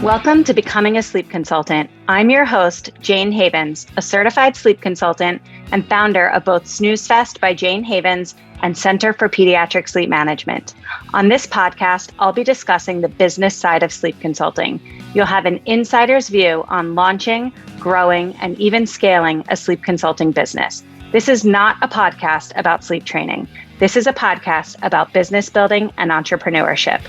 Welcome to Becoming a Sleep Consultant. I'm your host, Jane Havens, a certified sleep consultant and founder of both Snooze Fest by Jane Havens and Center for Pediatric Sleep Management. On this podcast, I'll be discussing the business side of sleep consulting. You'll have an insider's view on launching, growing, and even scaling a sleep consulting business. This is not a podcast about sleep training. This is a podcast about business building and entrepreneurship.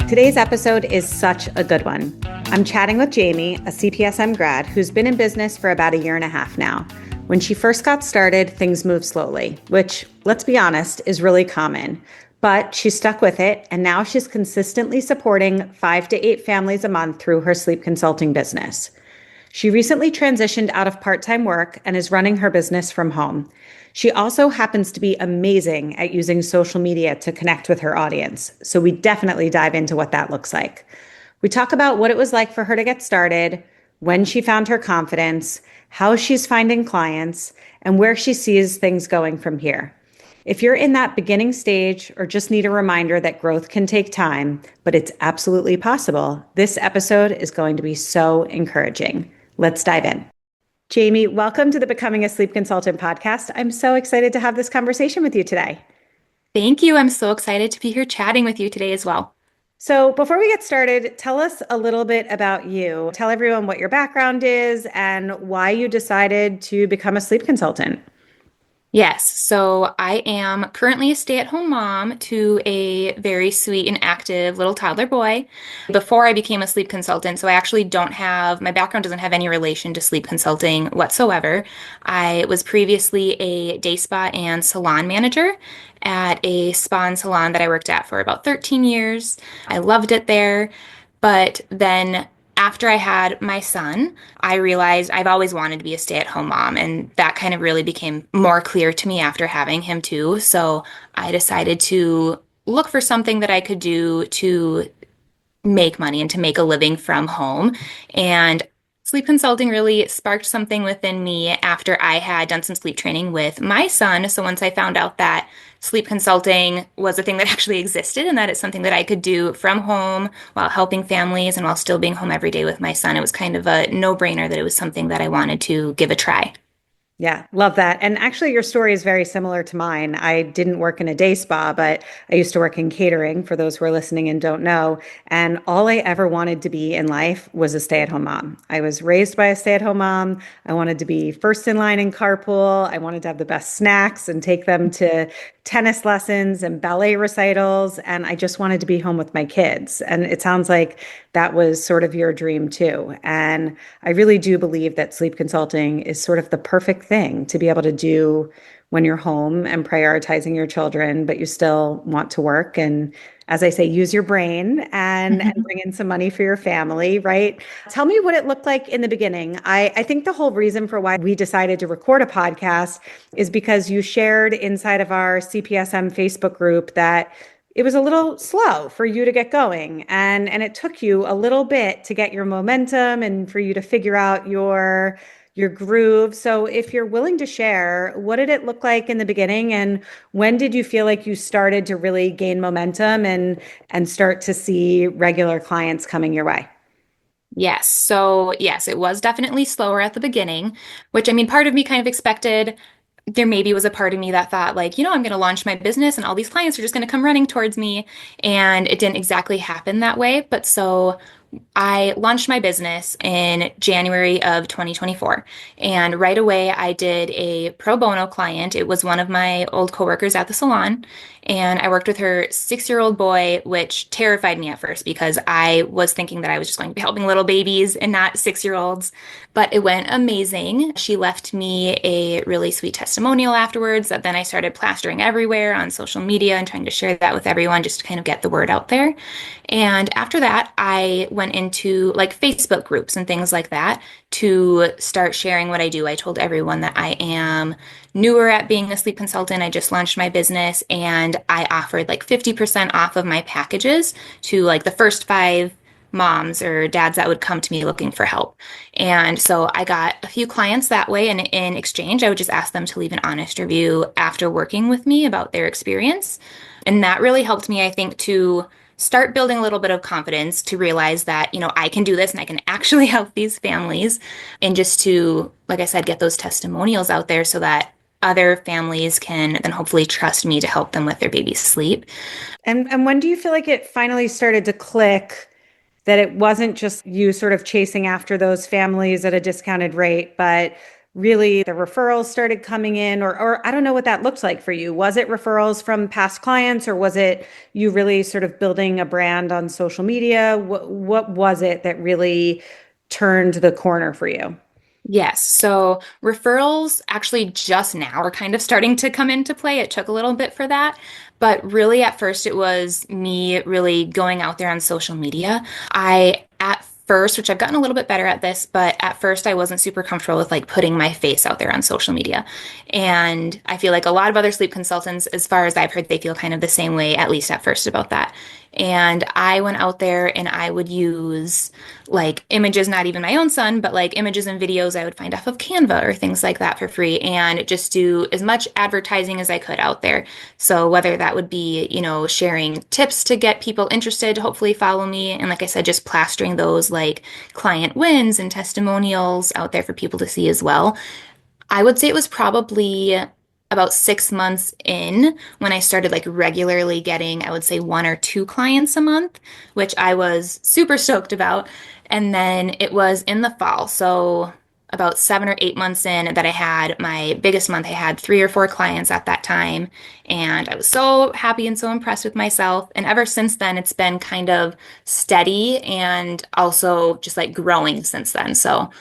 Today's episode is such a good one. I'm chatting with Jamie, a CPSM grad who's been in business for about a year and a half now. When she first got started, things moved slowly, which, let's be honest, is really common. But she stuck with it, and now she's consistently supporting 5 to 8 families a month through her sleep consulting business. She recently transitioned out of part-time work and is running her business from home. She also happens to be amazing at using social media to connect with her audience. So we definitely dive into what that looks like. We talk about what it was like for her to get started, when she found her confidence, how she's finding clients, and where she sees things going from here. If you're in that beginning stage or just need a reminder that growth can take time, but it's absolutely possible, this episode is going to be so encouraging. Let's dive in. Jamie, welcome to the Becoming a Sleep Consultant podcast. I'm so excited to have this conversation with you today. Thank you. I'm so excited to be here chatting with you today as well. So before we get started, tell us a little bit about you. Tell everyone what your background is and why you decided to become a sleep consultant. Yes, so I am currently a stay-at-home mom to a very sweet and active little toddler boy. Before I became a sleep consultant, so I actually my background doesn't have any relation to sleep consulting whatsoever. I was previously a day spa and salon manager at a spa and salon that I worked at for about 13 years. I loved it there, but then after I had my son, I realized I've always wanted to be a stay-at-home mom, and that kind of really became more clear to me after having him too. So I decided to look for something that I could do to make money and to make a living from home. And sleep consulting really sparked something within me after I had done some sleep training with my son. So once I found out that sleep consulting was a thing that actually existed and that it's something that I could do from home while helping families and while still being home every day with my son, it was kind of a no-brainer that it was something that I wanted to give a try. Yeah, love that. And actually, your story is very similar to mine. I didn't work in a day spa, but I used to work in catering for those who are listening and don't know. And all I ever wanted to be in life was a stay-at-home mom. I was raised by a stay-at-home mom. I wanted to be first in line in carpool. I wanted to have the best snacks and take them to tennis lessons and ballet recitals. And I just wanted to be home with my kids. And it sounds like that was sort of your dream too. And I really do believe that sleep consulting is sort of the perfect thing to be able to do when you're home and prioritizing your children, but you still want to work and, as I say, use your brain and bring in some money for your family, right? Tell me what it looked like in the beginning. I think the whole reason for why we decided to record a podcast is because you shared inside of our CPSM Facebook group that it was a little slow for you to get going. And it took you a little bit to get your momentum and for you to figure out your groove. So if you're willing to share, what did it look like in the beginning? And when did you feel like you started to really gain momentum and start to see regular clients coming your way? Yes. So yes, it was definitely slower at the beginning, which I mean, part of me kind of expected. There maybe was a part of me that thought like, I'm going to launch my business and all these clients are just going to come running towards me. And it didn't exactly happen that way. But so I launched my business in January of 2024. And right away, I did a pro bono client. It was one of my old coworkers at the salon. And I worked with her 6-year-old boy, which terrified me at first because I was thinking that I was just going to be helping little babies and not 6-year-olds. But it went amazing. She left me a really sweet testimonial afterwards that then I started plastering everywhere on social media and trying to share that with everyone just to kind of get the word out there. And after that, I went into like Facebook groups and things like that to start sharing what I do. I told everyone that I am newer at being a sleep consultant. I just launched my business and I offered like 50% off of my packages to like the first 5 moms or dads that would come to me looking for help. And so I got a few clients that way. And in exchange, I would just ask them to leave an honest review after working with me about their experience. And that really helped me, I think, to start building a little bit of confidence to realize that, I can do this and I can actually help these families. And just to, like I said, get those testimonials out there so that other families can then hopefully trust me to help them with their baby's sleep. And when do you feel like it finally started to click that it wasn't just you sort of chasing after those families at a discounted rate, but really the referrals started coming in, or I don't know what that looked like for you. Was it referrals from past clients, or was it you really sort of building a brand on social media? What was it that really turned the corner for you? Yes. So referrals actually just now are kind of starting to come into play. It took a little bit for that. But really, at first, it was me really going out there on social media. At first, which I've gotten a little bit better at this, but at first, I wasn't super comfortable with like putting my face out there on social media. And I feel like a lot of other sleep consultants, as far as I've heard, they feel kind of the same way, at least at first, about that. And I went out there and I would use like images, not even my own son, but like images and videos I would find off of Canva or things like that for free, and just do as much advertising as I could out there. So whether that would be, sharing tips to get people interested to hopefully follow me. And like I said, just plastering those like client wins and testimonials out there for people to see as well. I would say it was probably about 6 months in when I started like regularly getting, I would say, one or two clients a month, which I was super stoked about. And then it was in the fall. So about 7 or 8 months in that I had my biggest month. I had 3 or 4 clients at that time. And I was so happy and so impressed with myself. And ever since then, it's been kind of steady and also just like growing since then. So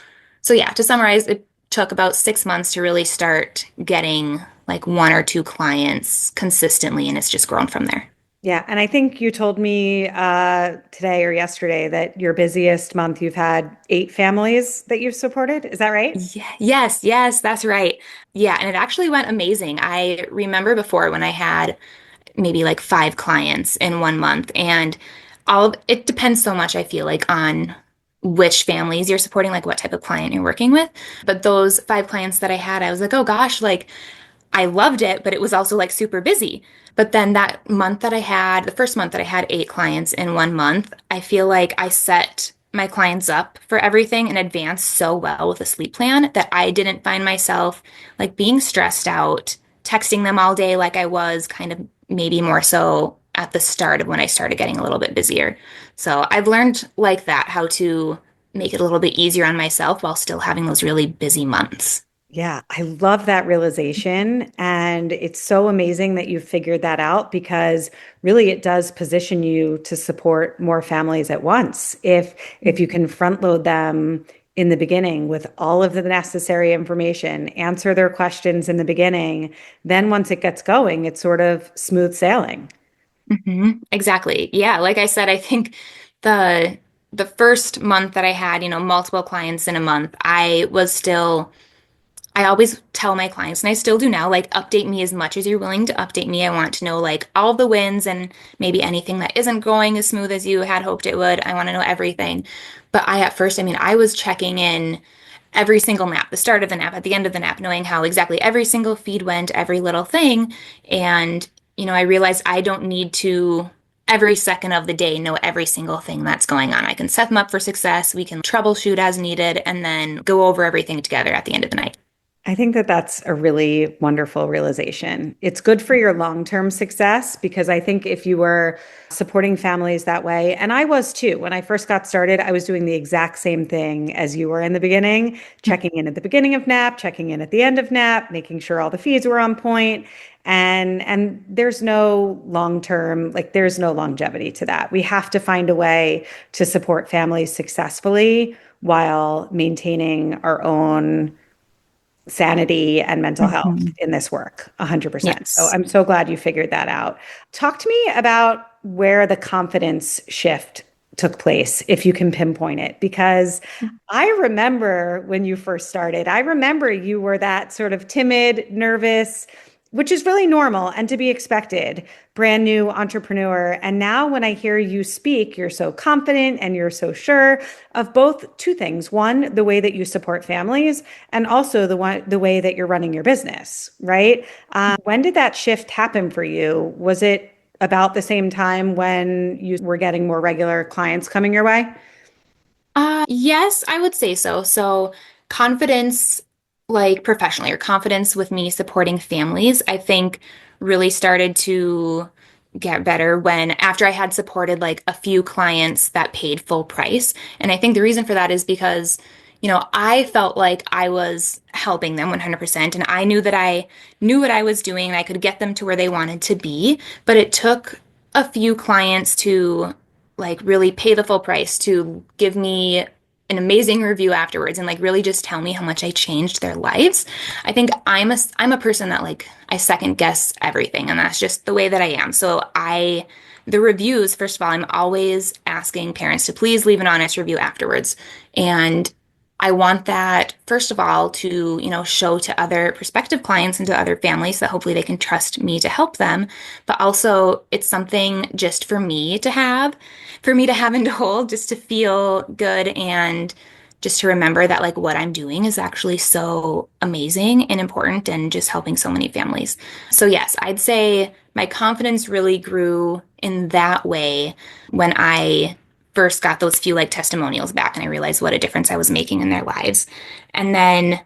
yeah, to summarize, it took about 6 months to really start getting like one or two clients consistently, and it's just grown from there. Yeah, and I think you told me today or yesterday that your busiest month you've had 8 families that you've supported. Is that right? Yeah, yes, yes, that's right. Yeah, and it actually went amazing. I remember before when I had maybe like 5 clients in one month, and all of it depends so much, I feel like, on which families you're supporting, like what type of client you're working with. But those 5 clients that I had, I was like, oh gosh, like I loved it, but it was also like super busy. But then that month that I had, the first month that I had 8 clients in one month, I feel like I set my clients up for everything in advance so well with a sleep plan that I didn't find myself like being stressed out, texting them all day like I was kind of maybe more so at the start of when I started getting a little bit busier. So I've learned like that how to make it a little bit easier on myself while still having those really busy months. Yeah, I love that realization. And it's so amazing that you've figured that out because really it does position you to support more families at once. If you can front load them in the beginning with all of the necessary information, answer their questions in the beginning, then once it gets going, it's sort of smooth sailing. Exactly. Yeah, like I said, I think the the first month that I had, multiple clients in a month, I always tell my clients, and I still do now, like update me as much as you're willing to update me. I want to know like all the wins and maybe anything that isn't going as smooth as you had hoped it would. I want to know everything. But at first, I mean, I was checking in every single nap, the start of the nap, at the end of the nap, knowing how exactly every single feed went, every little thing. And, I realized I don't need to every second of the day know every single thing that's going on. I can set them up for success. We can troubleshoot as needed and then go over everything together at the end of the night. I think that that's a really wonderful realization. It's good for your long-term success because I think if you were supporting families that way, and I was too, when I first got started, I was doing the exact same thing as you were in the beginning, checking in at the beginning of nap, checking in at the end of nap, making sure all the feeds were on point. And there's no long-term, like there's no longevity to that. We have to find a way to support families successfully while maintaining our own sanity and mental health Mhm. in this work 100%. So Yes. I'm so glad you figured that out. Talk to me about where the confidence shift took place, if you can pinpoint it, because I remember when you first started, I remember you were that sort of timid, nervous, which is really normal and to be expected, brand new entrepreneur. And now when I hear you speak, you're so confident and you're so sure of both two things. One, the way that you support families, and also the way that you're running your business, right? When did that shift happen for you? Was it about the same time when you were getting more regular clients coming your way? Yes, I would say so. So confidence, like professionally, or confidence with me supporting families, I think really started to get better when after I had supported like a few clients that paid full price. And I think the reason for that is because, I felt like I was helping them 100% and I knew that I knew what I was doing and I could get them to where they wanted to be, but it took a few clients to like really pay the full price to give me an amazing review afterwards and like really just tell me how much I changed their lives. I think I'm a person that like I second guess everything and that's just the way that I am. So the reviews, first of all, I'm always asking parents to please leave an honest review afterwards. And I want that, first of all, to, show to other prospective clients and to other families that hopefully they can trust me to help them. But also, it's something just for me to have and to hold, just to feel good and just to remember that like what I'm doing is actually so amazing and important and just helping so many families. So yes, I'd say my confidence really grew in that way when I first got those few like testimonials back and I realized what a difference I was making in their lives. And then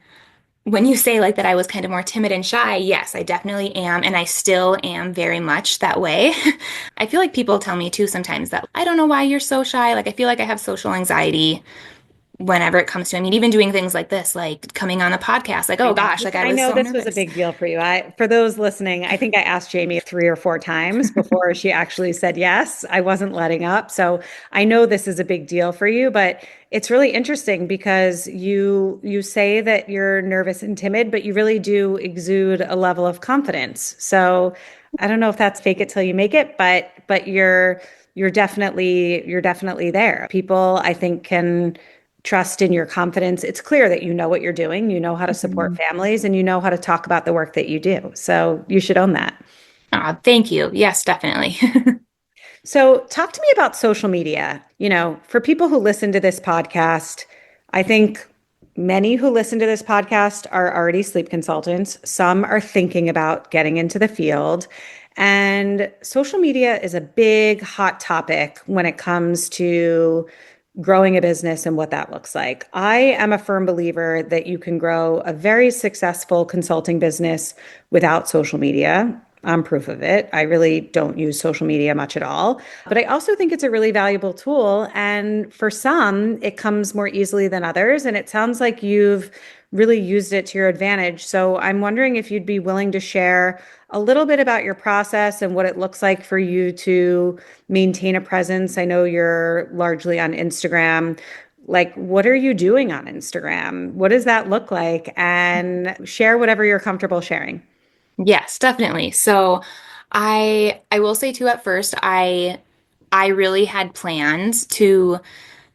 when you say like that I was kind of more timid and shy, yes, I definitely am. And I still am very much that way. I feel like people tell me too sometimes that I don't know why you're so shy. Like I feel like I have social anxiety whenever it comes to, I mean, even doing things like this, like coming on a podcast, like, I oh know. gosh, like I I was know so this was a nervous. big deal for you. For those listening, I think I asked Jamie 3 or 4 times before she actually said yes. I wasn't letting up. So I know this is a big deal for you, but it's really interesting because you say that you're nervous and timid, but you really do exude a level of confidence. So I don't know if that's fake it till you make it, but you're definitely there. People, I think, can trust in your confidence. It's clear that you know what you're doing, you know how to support Mhm. families, and you know how to talk about the work that you do. So you should own that. Thank you. Yes, definitely. So talk to me about social media. For people who listen to this podcast, I think many who listen to this podcast are already sleep consultants. Some are thinking about getting into the field. And social media is a big hot topic when it comes to growing a business and what that looks like. I am a firm believer that you can grow a very successful consulting business without social media. I'm proof of it. I really don't use social media much at all. But I also think it's a really valuable tool. And for some, it comes more easily than others. And it sounds like you've really used it to your advantage. So I'm wondering if you'd be willing to share a little bit about your process and what it looks like for you to maintain a presence. I know you're largely on Instagram. Like, what are you doing on Instagram? What does that look like? And share whatever you're comfortable sharing. Yes, definitely. So I will say too at first I really had plans to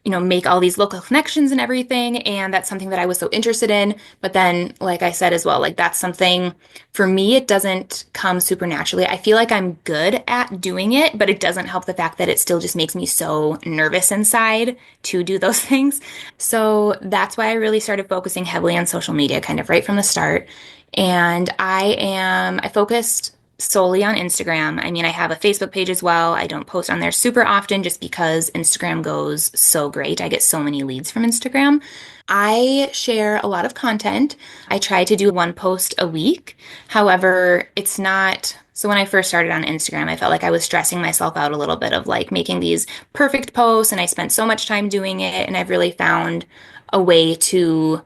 make all these local connections and everything. And that's something that I was so interested in. But then, like I said as well, like that's something for me, it doesn't come super naturally. I feel like I'm good at doing it, but it doesn't help the fact that it still just makes me so nervous inside to do those things. So that's why I really started focusing heavily on social media kind of right from the start. And I focused solely on Instagram. I mean, I have a Facebook page as well. I don't post on there super often just because Instagram goes so great. I get so many leads from Instagram. I share a lot of content. I try to do one post a week. However, it's not. So when I first started on Instagram, I felt like I was stressing myself out a little bit of like making these perfect posts, and I spent so much time doing it. And I've really found a way to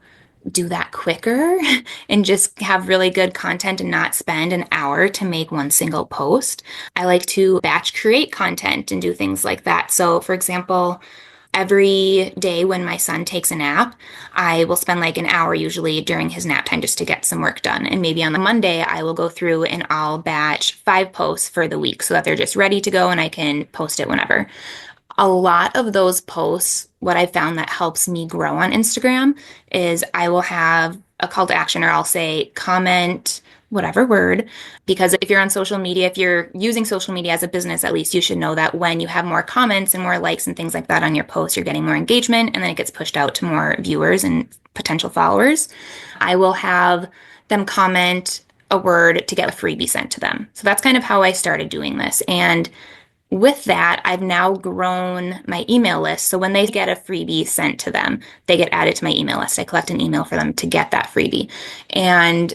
do that quicker and just have really good content and not spend an hour to make one single post. I like to batch create content and do things like that. So, for example, every day when my son takes a nap, I will spend like an hour usually during his nap time just to get some work done. And maybe on the Monday, I will go through and I'll batch 5 posts for the week so that they're just ready to go and I can post it whenever. A lot of those posts, what I found that helps me grow on Instagram is I will have a call to action or I'll say comment whatever word. Because if you're on social media, if you're using social media as a business, at least you should know that when you have more comments and more likes and things like that on your posts, you're getting more engagement and then it gets pushed out to more viewers and potential followers. I will have them comment a word to get a freebie sent to them. So that's kind of how I started doing this. And with that, I've now grown my email list. So when they get a freebie sent to them, they get added to my email list. I collect an email for them to get that freebie. And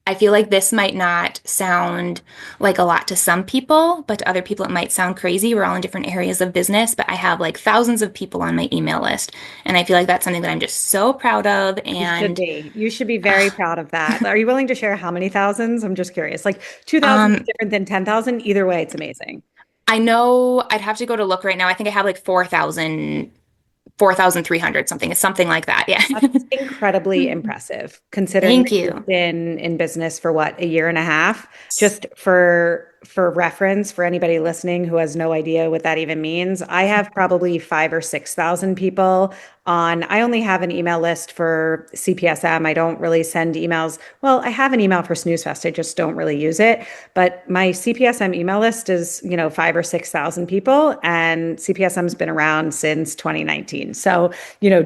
I feel like this might not sound like a lot to some people, but to other people, it might sound crazy. We're all in different areas of business, but I have like thousands of people on my email list. And I feel like that's something that I'm just so proud of. You should And be. You should be very uh, proud of that. Are you willing to share how many thousands? I'm just curious. Like 2,000 is um, different than 10,000. Either way, it's amazing. I know I'd have to go to look right now. I think I have like 4,300 something. It's something like that. Yeah. That's incredibly impressive, considering Thank that you've you. been in business for what, a year and a half? Just for reference, for anybody listening who has no idea what that even means, I have probably 5 or 6 thousand people on. I only have an email list for CPSM. I don't really send emails. Well, I have an email for Snooze Fest. I just don't really use it. But my CPSM email list is, 5 or 6 thousand people, and CPSM's been around since 2019. So,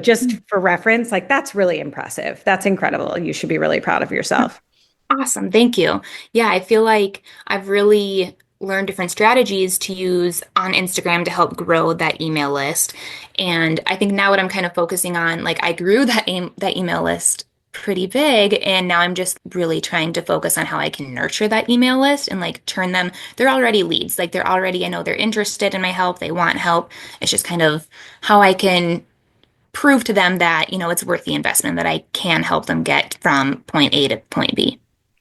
just for reference, like that's really impressive. That's incredible. You should be really proud of yourself. Awesome. Thank you. Yeah, I feel like I've really learned different strategies to use on Instagram to help grow that email list. And I think now what I'm kind of focusing on, like I grew that email list pretty big, and now I'm just really trying to focus on how I can nurture that email list and like turn them, they're already leads. Like they're already, I know they're interested in my help, they want help. It's just kind of how I can prove to them that, it's worth the investment, that I can help them get from point A to point B.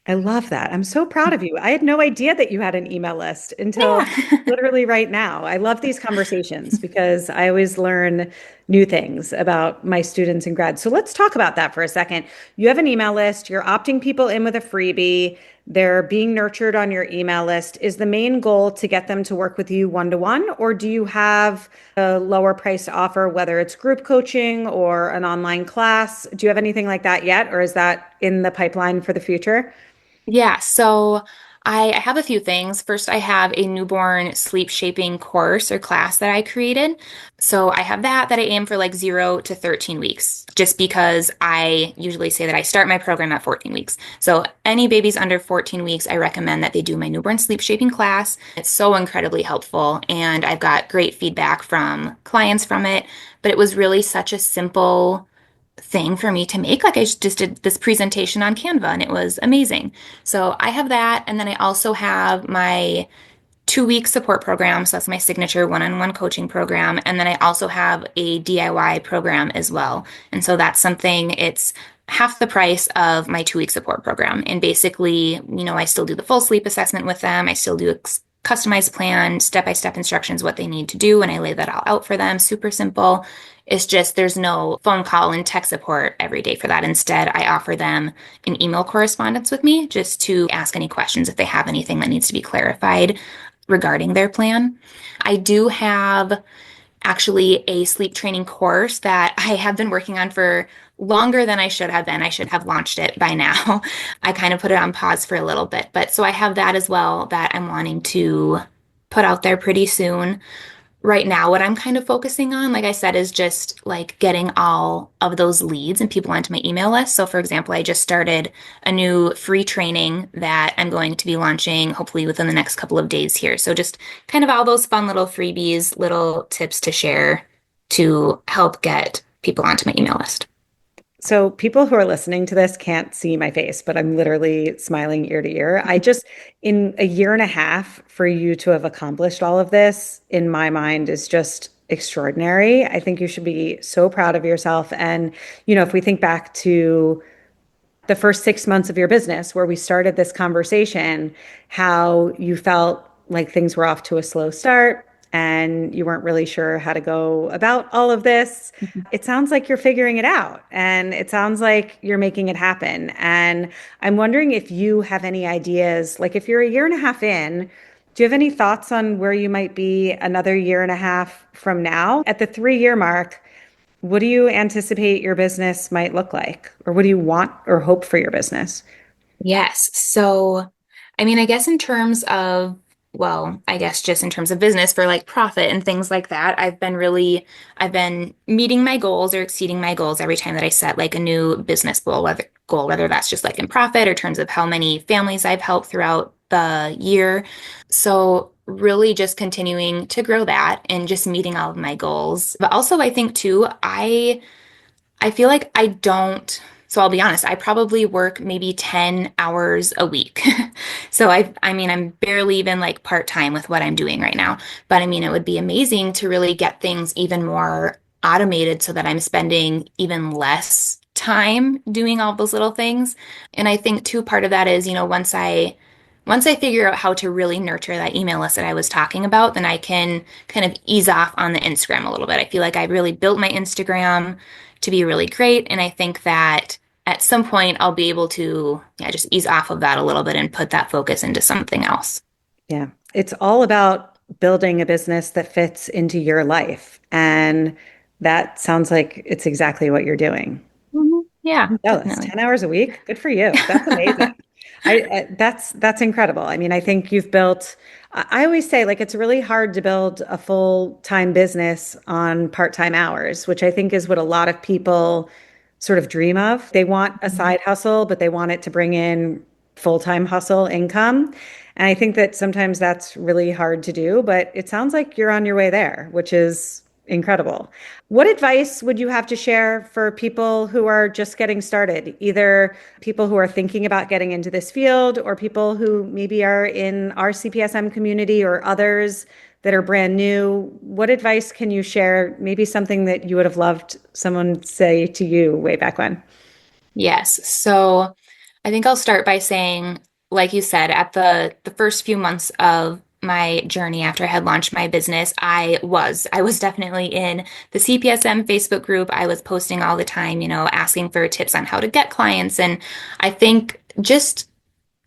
I love that. I'm so proud of you. I had no idea that you had an email list until Yeah. literally right now. I love these conversations because I always learn new things about my students and grads. So let's talk about that for a second. You have an email list, you're opting people in with a freebie, they're being nurtured on your email list. Is the main goal to get them to work with you one to one, or do you have a lower priced offer, whether it's group coaching or an online class? Do you have anything like that yet, or is that in the pipeline for the future? Yeah, so I have a few things. First, I have a newborn sleep shaping course or class that I created. So I have that I aim for like 0 to 13 weeks, just because I usually say that I start my program at 14 weeks. So any babies under 14 weeks, I recommend that they do my newborn sleep shaping class. It's so incredibly helpful, and I've got great feedback from clients from it. But it was really such a simple thing for me to make. Like I just did this presentation on Canva and it was amazing. So I have that. And then I also have my 2 week support program. So that's my signature one-on-one coaching program. And then I also have a DIY program as well. And so that's something, it's half the price of my 2 week support program. And basically, I still do the full sleep assessment with them. I still do a customized plan, step-by-step instructions, what they need to do. And I lay that all out for them. Super simple. It's just there's no phone call and tech support every day for that. Instead, I offer them an email correspondence with me just to ask any questions if they have anything that needs to be clarified regarding their plan. I do have actually a sleep training course that I have been working on for longer than I should have been. I should have launched it by now. I kind of put it on pause for a little bit, but so I have that as well that I'm wanting to put out there pretty soon. Right now, what I'm kind of focusing on, like I said, is just like getting all of those leads and people onto my email list. So, for example, I just started a new free training that I'm going to be launching hopefully within the next couple of days here. So, just kind of all those fun little freebies, little tips to share to help get people onto my email list. So people who are listening to this can't see my face, but I'm literally smiling ear to ear. In a year and a half, for you to have accomplished all of this, in my mind, is just extraordinary. I think you should be so proud of yourself. And, if we think back to the first 6 months of your business where we started this conversation, how you felt like things were off to a slow start and you weren't really sure how to go about all of this. It sounds like you're figuring it out and it sounds like you're making it happen. And I'm wondering if you have any ideas, like if you're a year and a half in, do you have any thoughts on where you might be another year and a half from now? At the 3 year mark, what do you anticipate your business might look like? Or what do you want or hope for your business? Yes. So, I mean, I guess in terms of, well, I guess just in terms of business for like profit and things like that, I've been meeting my goals or exceeding my goals every time that I set like a new business goal, goal, whether that's just like in profit or terms of how many families I've helped throughout the year. So really just continuing to grow that and just meeting all of my goals. But also I think too, I feel like I don't, so I'll be honest, I probably work maybe 10 hours a week. So I mean, I'm barely even like part-time with what I'm doing right now. But I mean, it would be amazing to really get things even more automated so that I'm spending even less time doing all those little things. And I think too, part of that is, once I figure out how to really nurture that email list that I was talking about, then I can kind of ease off on the Instagram a little bit. I feel like I really built my Instagram to be really great. And I think that at some point I'll be able to, yeah, just ease off of that a little bit and put that focus into something else. Yeah. It's all about building a business that fits into your life. And that sounds like it's exactly what you're doing. Mhm. Yeah, I'm jealous. definitely. 10 hours a week. Good for you. That's amazing. That's incredible. I mean, I think you've built, I always say like it's really hard to build a full-time business on part-time hours, which I think is what a lot of people sort of dream of. They want a Mhm. side hustle, but they want it to bring in full-time hustle income. And I think that sometimes that's really hard to do, but it sounds like you're on your way there, which is incredible. What advice would you have to share for people who are just getting started, either people who are thinking about getting into this field or people who maybe are in our CPSM community or others that are brand new? What advice can you share? Maybe something that you would have loved someone say to you way back when. Yes. So I think I'll start by saying, like you said, at the first few months of my journey after I had launched my business, I was definitely in the CPSM Facebook group. I was posting all the time, asking for tips on how to get clients. And I think just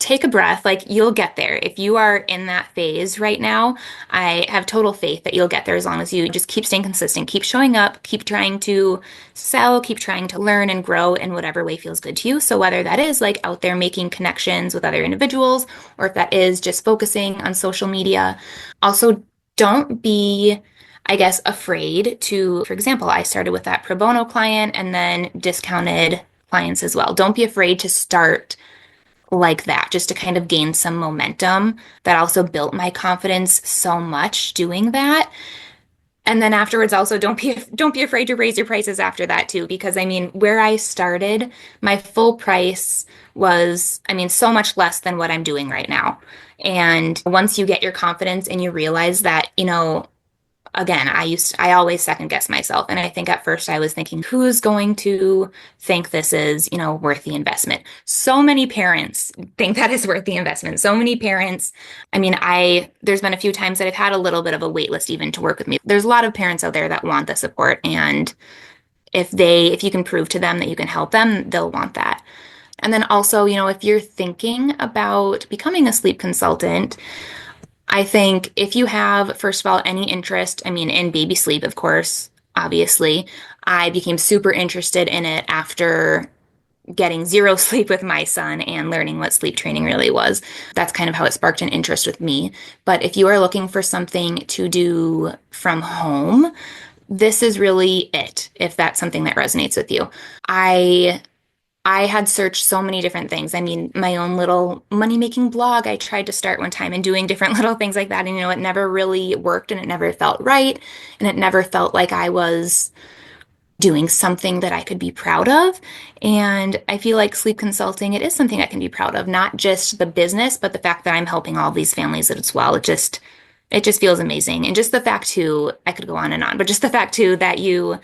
take a breath. Like you'll get there. If you are in that phase right now, I have total faith that you'll get there as long as you just keep staying consistent, keep showing up, keep trying to sell, keep trying to learn and grow in whatever way feels good to you. So whether that is like out there making connections with other individuals, or if that is just focusing on social media, also don't be, I guess, afraid to, for example, I started with that pro bono client and then discounted clients as well. Don't be afraid to start like that, just to kind of gain some momentum. That also built my confidence so much doing that. And then afterwards also don't be afraid to raise your prices after that too, because I mean, where I started, my full price was, I mean, so much less than what I'm doing right now. And once you get your confidence and you realize that, again, I always second guess myself. And I think at first I was thinking, who's going to think this is, worth the investment? So many parents think that is worth the investment. So many parents, I mean, there's been a few times that I've had a little bit of a wait list even to work with me. There's a lot of parents out there that want the support. And if you can prove to them that you can help them, they'll want that. And then also, if you're thinking about becoming a sleep consultant, I think if you have, first of all, any interest, I mean, in baby sleep, of course, obviously, I became super interested in it after getting zero sleep with my son and learning what sleep training really was. That's kind of how it sparked an interest with me. But if you are looking for something to do from home, this is really it, if that's something that resonates with you. I I had searched so many different things. I mean, my own little money-making blog I tried to start one time and doing different little things like that. And, it never really worked and it never felt right. And it never felt like I was doing something that I could be proud of. And I feel like sleep consulting, it is something I can be proud of, not just the business, but the fact that I'm helping all these families as well. It just feels amazing. And just the fact too, I could go on and on, but just the fact too that you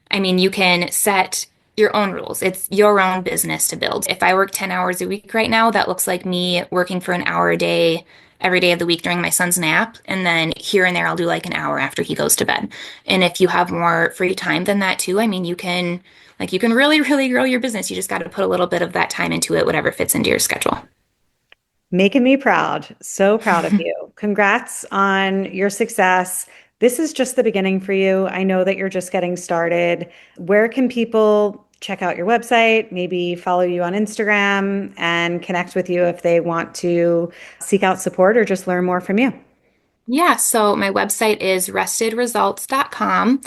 can set your own rules. It's your own business to build. If I work 10 hours a week right now, that looks like me working for an hour a day every day of the week during my son's nap. And then here and there, I'll do like an hour after he goes to bed. And if you have more free time than that too, I mean, you can really, really grow your business. You just got to put a little bit of that time into it, whatever fits into your schedule. Making me proud. So proud of you. Congrats on your success. This is just the beginning for you. I know that you're just getting started. Where can people check out your website, maybe follow you on Instagram and connect with you if they want to seek out support or just learn more from you? Yeah, so my website is restedresults.com.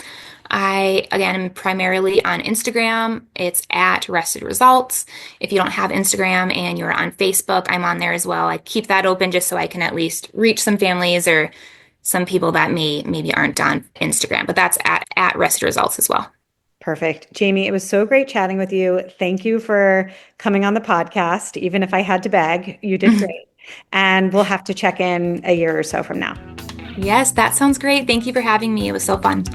I, again, am primarily on Instagram. It's at Rested Results. If you don't have Instagram and you're on Facebook, I'm on there as well. I keep that open just so I can at least reach some families or some people that maybe aren't on Instagram, but that's at Rested Results as well. Perfect. Jamie, it was so great chatting with you. Thank you for coming on the podcast. Even if I had to beg, you did great. And we'll have to check in a year or so from now. Yes, that sounds great. Thank you for having me. It was so fun.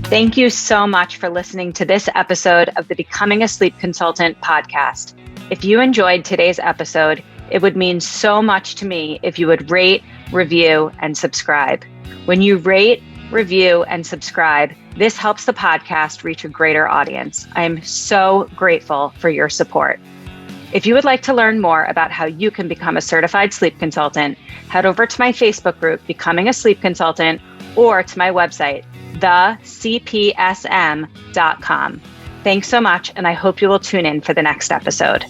Thank you so much for listening to this episode of the Becoming a Sleep Consultant podcast. If you enjoyed today's episode, it would mean so much to me if you would rate, review, and subscribe. When you rate, review, and subscribe, this helps the podcast reach a greater audience. I am so grateful for your support. If you would like to learn more about how you can become a certified sleep consultant, head over to my Facebook group, Becoming a Sleep Consultant, or to my website, thecpsm.com. Thanks so much, and I hope you will tune in for the next episode.